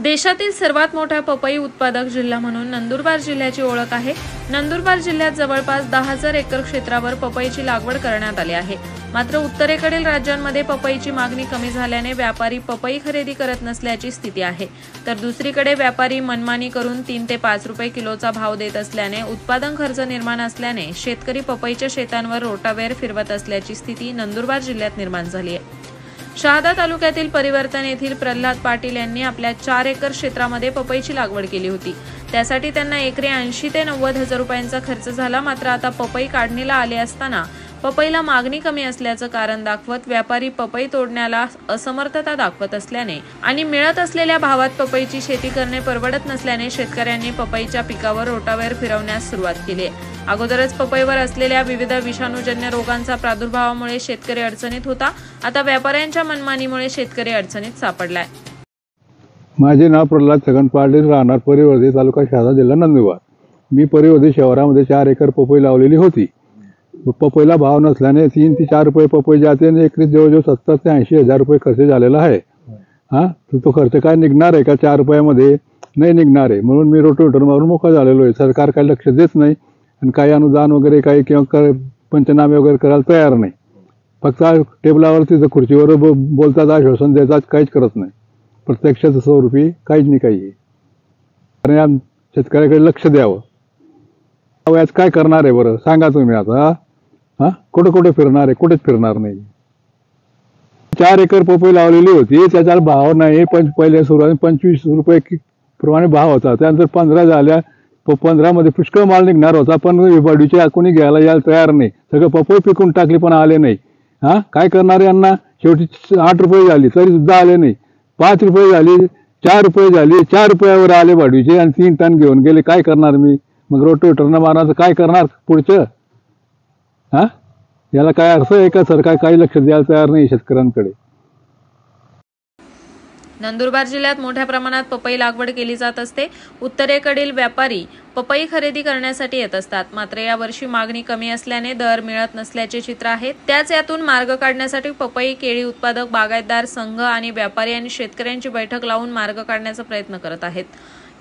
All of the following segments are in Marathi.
देशातील सर्वात मोठा पपई उत्पादक जिल्हा म्हणून नंदुरबार जिल्ह्याची ओळख आहे। नंदुरबार जिल्ह्यात जवळपास 10,000 एकर क्षेत्रावर पपईची लागवड करण्यात आली आहे। मात्र उत्तरेकडील राज्यांमध्ये पपईची मागणी कमी झाल्याने व्यापारी पपई खरेदी करत नसल्याची स्थिती आहे। तर दुसरीकडे व्यापारी मनमानी करून 3 ते 5 रुपये किलोचा भाव देत असल्याने उत्पादन खर्च निर्माण असल्याने शेतकरी पपईच्या शेतांवर रोटावेर फिरवत असल्याची स्थिती नंदुरबार जिल्ह्यात निर्माण झाली आहे। शहादा तालुक्यातील परिवर्तन येथील प्रल्हाद पाटील यांनी आपल्या 4 एकर क्षेत्रामध्ये पपईची लागवड केली होती। त्यासाठी त्यांना एकरी 80 ते 90 हजार रुपयांचा खर्च झाला। मात्र आता पपई काढणीला आले असताना पपईला मागणी कमी असल्याचं कारण दाखवत व्यापारी पपई तोडण्याला असमर्थता दाखवत असल्याने आणि मिळत असलेल्या भावात पपईची शेती करणे परवडत नसल्याने शेतकऱ्यांनी पपईच्या पिकावर रोटावेर फिरवण्यास सुरुवात केली आहे। अगोदरच पपईवर असलेल्या विविध विषाणूजन्य रोगांचा प्रादुर्भावामुळे शेतकरी अडचणीत होता। आता व्यापाऱ्यांच्या मनमानीमुळे शेतकरी अडचणीत सापडलाय। माझे नाव प्रल्हाद छगन पाटील, राहणार परिवर्ती, तालुका शहादा, जिल्हा नंदुरबार। मी परिवर्ती शहरामध्ये 4 एकर पपई लावलेली होती। पपईला भाव नसल्याने 3 ते 4 रुपये पपई जाते आणि एकरी जवळजवळ 70 ते 80 हजार रुपये खर्च झालेला आहे। तो खर्च काय निघणार आहे का? 4 रुपयामध्ये नाही निघणार आहे। म्हणून मी रोटावेटर मारून मोकळा झालेलो आहे। सरकार काही लक्ष देत नाही आणि काही अनुदान वगैरे काही किंवा पंचनामे वगैरे करायला तयार नाही। फक्त टेबलावरती खुर्चीवर बोलतात, आश्वासन देतात, काहीच करत नाही। प्रत्यक्षात स्वरूपी काहीच नाही काही आहे। आणि शेतकऱ्याकडे लक्ष द्यावं। याच काय करणार आहे बरं सांगा तुम्ही आता? कुठे कुठे फिरणार आहे? कुठेच फिरणार नाही। 4 एकर पपई लावलेली होती, त्याचा भाव नाही। पहिले सुरुवात 25 रुपये प्रमाणे भाव होता। त्यानंतर 15 झाल्या। 15 मध्ये पुष्कळ माल निघणार होता, पण वाढीचे कोणी घ्यायला यायला तयार नाही। सगळं पपई पिकून टाकली पण आले नाही। काय करणार यांना? शेवटी 8 रुपये झाली तरी सुद्धा आले नाही। 5 रुपये झाली, 4 रुपये झाली, 4 रुपयावर आले वाढीचे आणि 3 टन घेऊन गेले। काय करणार मी? मग रोटावेटरनं मारणार, काय करणार पुढचं? याला काय अर्थ आहे का? सरकार काही लक्ष द्यायला तयार नाही शेतकऱ्यांकडे। नंदुरबार जिल्ह्यात मोठ्या प्रमाणात पपई लागवड केली जात असते। उत्तरेकडील व्यापारी पपई खरेदी करण्यासाठी येत असतात। मात्र यावर्षी मागणी कमी असल्याने दर मिळत नसल्याचे चित्र आहे। त्याच यातून मार्ग काढण्यासाठी पपई, केळी उत्पादक, बागायतदार संघ आणि व्यापारी आणि शेतकऱ्यांची बैठक लावून मार्ग काढण्याचा प्रयत्न करत आहेत।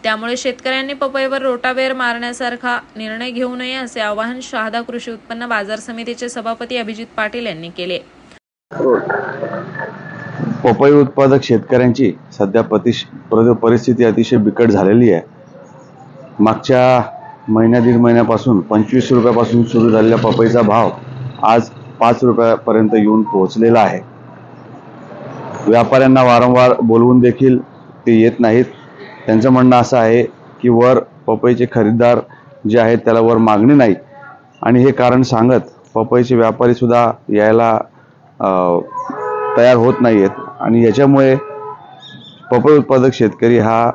त्यामुळे शेतकऱ्यांनी पपईवर रोटावेर मारण्यासारखा निर्णय घेऊ नये असे आवाहन शहादा कृषी उत्पन्न बाजार समितीचे सभापती अभिजित पाटील यांनी केले। पपई उत्पादक शेतकऱ्यांची सध्या परिस्थिती अतिशय बिकट झालेली आहे। मागच्या दीड महिन्यापासून 25 रुपयापासून सुरू झालेल्या पपईचा भाव आज 5 रुपयापर्यंत येऊन पोहोचलेला आहे। व्यापाऱ्यांना वारंवार बोलवून देखील ते येत नाहीत। त्यांचं म्हणणं असं आहे की वर पपईचे खरेदीदार जे आहेत त्याला वर मागणी नाही आणि हे कारण सांगत पपईचे व्यापारी सुद्धा यायला तयार होत नाहीत आणि याच्यामुळे पपई उत्पादक शेतकरी हा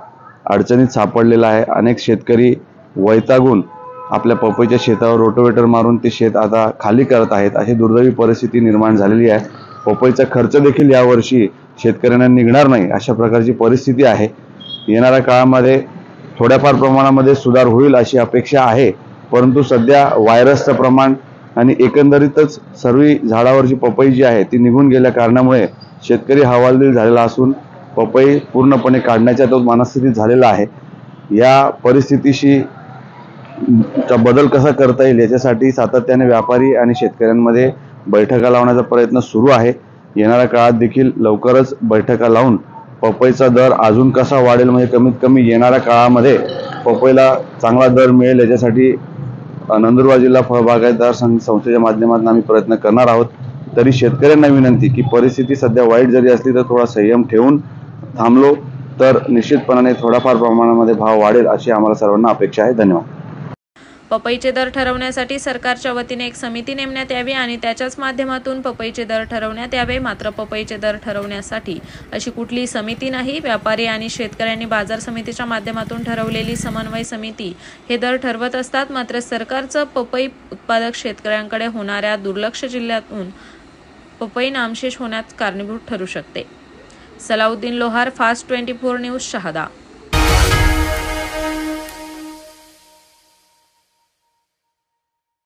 अडचणीत सापडलेला आहे। अनेक शेतकरी वैतागून आपल्या पपईच्या शेतावर रोटावेटर मारून ते शेत आता खाली करत आहेत। अशी दुर्दैवी परिस्थिती निर्माण झालेली आहे। पपईचा खर्च देखील यावर्षी शेतकऱ्यांना निघणार नाही अशा प्रकारची परिस्थिती आहे। येणाऱ्या काळामध्ये थोड्याफार प्रमाणामध्ये सुधार होईल अशी अपेक्षा आहे, परंतु सध्या व्हायरसचं प्रमाण आणि एकंदरीतच सर्व झाडावरची पपई जी आहे ती निघून गेल्या कारणामुळे शेतकरी हवालदिल झालेला असून पपई पूर्णपणे काढण्याच्या तो मनस्थितीत झालेला आहे। या परिस्थितीशी बदल कसा करता येईल याच्यासाठी सातत्याने व्यापारी आणि शेतकऱ्यांमध्ये बैठका लावण्याचा प्रयत्न सुरू आहे। येणाऱ्या काळात देखील लवकरच बैठका लावून पपईचा दर अजून कसा वाढेल, म्हणजे कमीत कमी येणाऱ्या काळामध्ये पपईला चांगला दर मिळेल याच्यासाठी नंदुरबार जिल्हा फळ बागायतदार संस्थेच्या माध्यमातून आम्ही प्रयत्न करणार आहोत। तरी शेतकऱ्यांना विनंती की परिस्थिती सध्या वाईट जरी असली तर थोडा संयम ठेवून थांबलो तर निश्चितपणाने थोडाफार प्रमाणामध्ये भाव वाढेल अशी आम्हाला सर्वांना अपेक्षा आहे। धन्यवाद। पपईचे दर ठरवण्यासाठी सरकारच्या वतीने एक समिती नेमण्यात यावी आणि त्याच्याच माध्यमातून पपईचे दर ठरवण्यात यावे। मात्र पपईचे दर ठरवण्यासाठी अशी कुठलीही समिती नाही। व्यापारी आणि शेतकऱ्यांनी बाजार समितीच्या माध्यमातून ठरवलेली समन्वय समिती हे दर ठरवत असतात। मात्र सरकारचं पपई उत्पादक शेतकऱ्यांकडे होणाऱ्या दुर्लक्ष जिल्ह्यातून पपई नामशेष होण्यास कारणीभूत ठरू शकते। सलाउद्दीन लोहार, फास्ट 24 न्यूज, शहादा।